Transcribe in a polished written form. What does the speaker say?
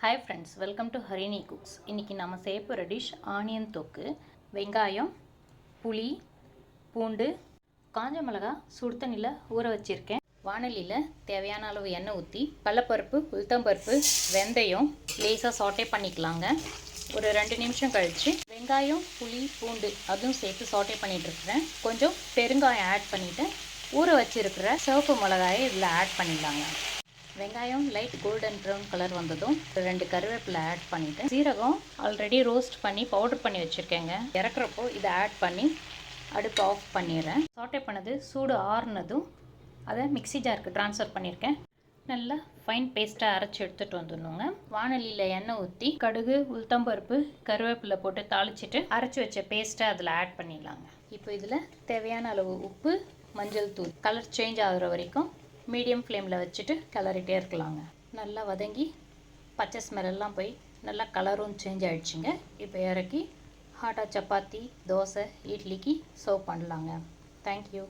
Hi friends, welcome to Harini cooks. இன்றைக்கி நம்ம செய்ய போகிற டிஷ் ஆனியன் தொக்கு. வெங்காயம், புளி, பூண்டு, காஞ்ச மிளகா சுடு தண்ணியில் ஊற வச்சுருக்கேன். வாணலியில் தேவையான அளவு எண்ணெய் ஊற்றி கடலப்பருப்பு, உளுத்தம்பருப்பு, வெந்தயம் லேசாக சாட்டே பண்ணிக்கலாங்க. ஒரு 2 நிமிஷம் கழித்து வெங்காயம், புளி, பூண்டு அதுவும் சேர்த்து சாட்டே பண்ணிகிட்ருக்குறேன். கொஞ்சம் பெருங்காயம் ஆட் பண்ணிவிட்டு ஊற வச்சுருக்கிற சிவப்பு மிளகாயை இதில் ஆட் பண்ணிடலாங்க. வெங்காயம் லைட் கோல்டன் ப்ரௌன் கலர் வந்ததும் 2 கருவேப்பிலை ஆட் பண்ணிவிட்டு சீரகம் ஆல்ரெடி ரோஸ்ட் பண்ணி பவுடர் பண்ணி வச்சுருக்கேங்க. இறக்குறப்போ இதை ஆட் பண்ணி அடுப்பு ஆஃப் பண்ணிடுறேன். சாட்டே பண்ணது சூடு ஆறுனதும் அதை மிக்ஸி ஜாருக்கு ட்ரான்ஸ்ஃபர் பண்ணியிருக்கேன். நல்லா ஃபைன் பேஸ்ட்டாக அரைச்சி எடுத்துகிட்டு வந்துடணுங்க. வாணலியில் எண்ணெய் ஊற்றி கடுகு, உளுத்தம்பருப்பு, கருவேப்பிலை போட்டு தாளிச்சிட்டு அரைச்சி வச்ச பேஸ்ட்டை அதில் ஆட் பண்ணிடலாங்க. இப்போ இதில் தேவையான அளவு உப்பு, மஞ்சள் தூள் கலர் சேஞ்ச் ஆகிற வரைக்கும் மீடியம் ஃப்ளேமில் வச்சுட்டு கிளறிட்டே இருக்கலாங்க. நல்லா வதங்கி பச்சை ஸ்மெல்லாம் போய் நல்லா கலரும் சேஞ்ச் ஆகிடுச்சிங்க. இப்போ இறக்கி ஹாட்டாக சப்பாத்தி, தோசை, இட்லிக்கு சர்வ் பண்ணலாங்க. தேங்க்யூ.